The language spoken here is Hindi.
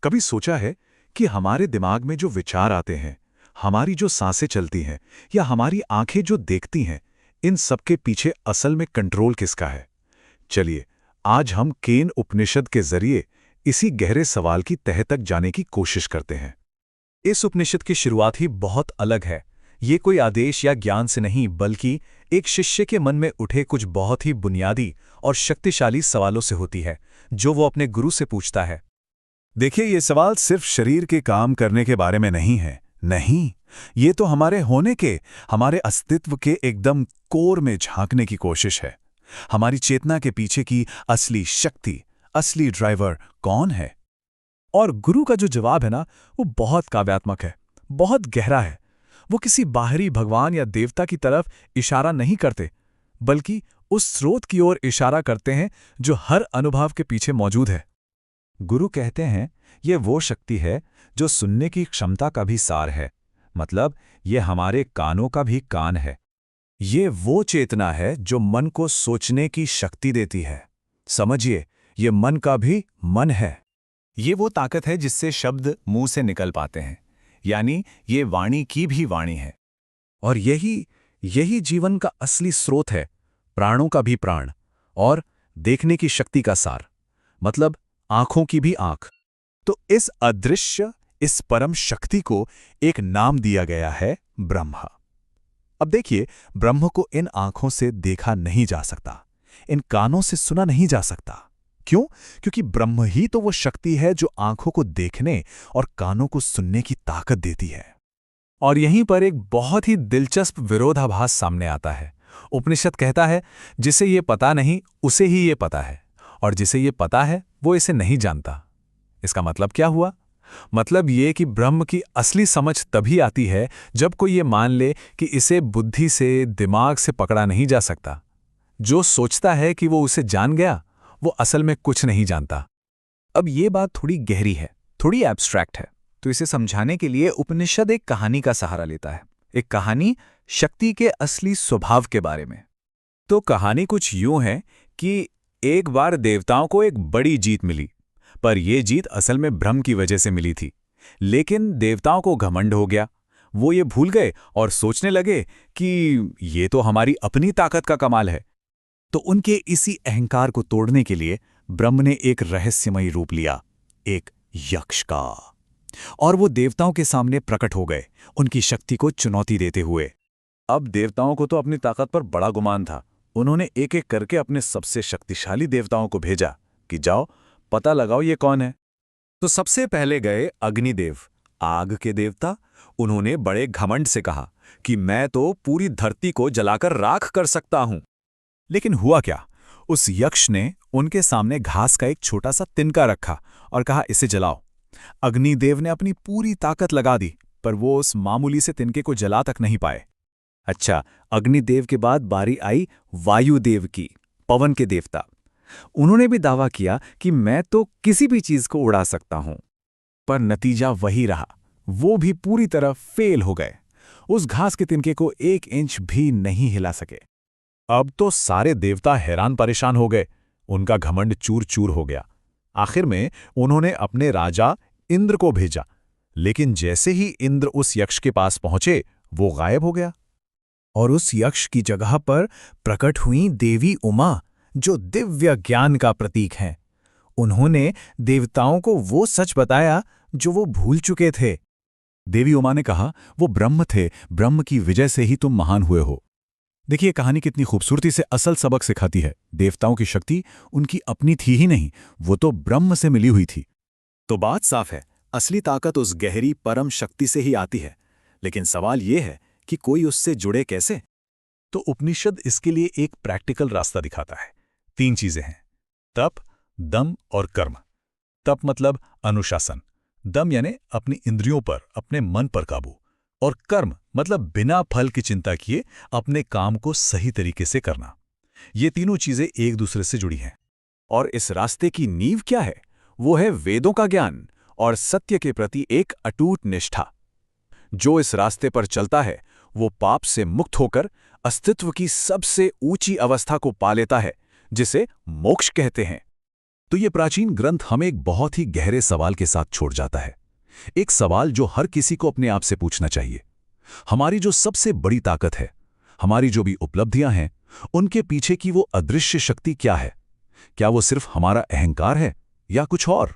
कभी सोचा है कि हमारे दिमाग में जो विचार आते हैं, हमारी जो सांसें चलती हैं या हमारी आंखें जो देखती हैं, इन सब के पीछे असल में कंट्रोल किसका है? चलिए, आज हम केन उपनिषद के जरिए इसी गहरे सवाल की तह तक जाने की कोशिश करते हैं। इस उपनिषद की शुरुआत ही बहुत अलग है। ये कोई आदेश या ज्ञान से नहीं, बल्कि एक शिष्य के मन में उठे कुछ बहुत ही बुनियादी और शक्तिशाली सवालों से होती है, जो वो अपने गुरु से पूछता है। देखिए, ये सवाल सिर्फ शरीर के काम करने के बारे में नहीं है। नहीं, ये तो हमारे होने के, हमारे अस्तित्व के एकदम कोर में झांकने की कोशिश है। हमारी चेतना के पीछे की असली शक्ति, असली ड्राइवर कौन है? और गुरु का जो जवाब है ना, वो बहुत काव्यात्मक है, बहुत गहरा है। वो किसी बाहरी भगवान या देवता की तरफ इशारा नहीं करते, बल्कि उस स्रोत की ओर इशारा करते हैं जो हर अनुभव के पीछे मौजूद है। गुरु कहते हैं, ये वो शक्ति है जो सुनने की क्षमता का भी सार है, मतलब ये हमारे कानों का भी कान है। ये वो चेतना है जो मन को सोचने की शक्ति देती है। समझिए, ये मन का भी मन है। ये वो ताकत है जिससे शब्द मुंह से निकल पाते हैं, यानी ये वाणी की भी वाणी है। और यही जीवन का असली स्रोत है, प्राणों का भी प्राण और देखने की शक्ति का सार, मतलब आंखों की भी आंख। तो इस अदृश्य, इस परम शक्ति को एक नाम दिया गया है, ब्रह्म। अब देखिए, ब्रह्म को इन आंखों से देखा नहीं जा सकता, इन कानों से सुना नहीं जा सकता। क्यों? क्योंकि ब्रह्म ही तो वो शक्ति है जो आंखों को देखने और कानों को सुनने की ताकत देती है। और यहीं पर एक बहुत ही दिलचस्प विरोधाभास सामने आता है। उपनिषद कहता है, जिसे ये पता नहीं उसे ही ये पता है, और जिसे ये पता है वो इसे नहीं जानता। इसका मतलब क्या हुआ? मतलब ये कि ब्रह्म की असली समझ तभी आती है जब कोई ये मान ले कि इसे बुद्धि से, दिमाग से पकड़ा नहीं जा सकता। जो सोचता है कि वो उसे जान गया, वो असल में कुछ नहीं जानता। अब ये बात थोड़ी गहरी है, थोड़ी एब्स्ट्रैक्ट है, तो इसे समझाने के लिए उपनिषद एक कहानी का सहारा लेता है। एक कहानी शक्ति के असली स्वभाव के बारे में। तो कहानी कुछ यूं है कि एक बार देवताओं को एक बड़ी जीत मिली, पर यह जीत असल में भ्रम की वजह से मिली थी। लेकिन देवताओं को घमंड हो गया। वो ये भूल गए और सोचने लगे कि ये तो हमारी अपनी ताकत का कमाल है। तो उनके इसी अहंकार को तोड़ने के लिए ब्रह्म ने एक रहस्यमयी रूप लिया, एक यक्ष का। और वो देवताओं के सामने प्रकट हो गए, उनकी शक्ति को चुनौती देते हुए। अब देवताओं को तो अपनी ताकत पर बड़ा गुमान था। उन्होंने एक एक करके अपने सबसे शक्तिशाली देवताओं को भेजा कि जाओ, पता लगाओ ये कौन है। तो सबसे पहले गए अग्निदेव, आग के देवता। उन्होंने बड़े घमंड से कहा कि मैं तो पूरी धरती को जलाकर राख कर सकता हूं। लेकिन हुआ क्या? उस यक्ष ने उनके सामने घास का एक छोटा सा तिनका रखा और कहा, इसे जलाओ। अग्निदेव ने अपनी पूरी ताकत लगा दी, पर वो उस मामूली से तिनके को जला तक नहीं पाए। अच्छा, अग्निदेव के बाद बारी आई वायुदेव की, पवन के देवता। उन्होंने भी दावा किया कि मैं तो किसी भी चीज को उड़ा सकता हूं, पर नतीजा वही रहा, वो भी पूरी तरह फेल हो गए। उस घास के तिनके को 1 इंच भी नहीं हिला सके। अब तो सारे देवता हैरान परेशान हो गए, उनका घमंड चूर चूर हो गया। आखिर में उन्होंने अपने राजा इंद्र को भेजा, लेकिन जैसे ही इंद्र उस यक्ष के पास पहुंचे, वो गायब हो गया। और उस यक्ष की जगह पर प्रकट हुई देवी उमा, जो दिव्य ज्ञान का प्रतीक हैं। उन्होंने देवताओं को वो सच बताया जो वो भूल चुके थे। देवी उमा ने कहा, वो ब्रह्म थे, ब्रह्म की विजय से ही तुम महान हुए हो। देखिए, कहानी कितनी खूबसूरती से असल सबक सिखाती है। देवताओं की शक्ति उनकी अपनी थी ही नहीं, वो तो ब्रह्म से मिली हुई थी। तो बात साफ है, असली ताकत उस गहरी परम शक्ति से ही आती है। लेकिन सवाल ये है कि कोई उससे जुड़े कैसे? तो उपनिषद इसके लिए एक प्रैक्टिकल रास्ता दिखाता है। 3 चीजें हैं, तप, दम और कर्म। तप मतलब अनुशासन, दम यानी अपनी इंद्रियों पर, अपने मन पर काबू, और कर्म मतलब बिना फल की चिंता किए अपने काम को सही तरीके से करना। ये तीनों चीजें एक दूसरे से जुड़ी हैं। और इस रास्ते की नींव क्या है? वो है वेदों का ज्ञान और सत्य के प्रति एक अटूट निष्ठा। जो इस रास्ते पर चलता है, वो पाप से मुक्त होकर अस्तित्व की सबसे ऊंची अवस्था को पा लेता है, जिसे मोक्ष कहते हैं। तो ये प्राचीन ग्रंथ हमें एक बहुत ही गहरे सवाल के साथ छोड़ जाता है। एक सवाल जो हर किसी को अपने आप से पूछना चाहिए। हमारी जो सबसे बड़ी ताकत है, हमारी जो भी उपलब्धियां हैं, उनके पीछे की वो अदृश्य शक्ति क्या है? क्या वो सिर्फ हमारा अहंकार है या कुछ और?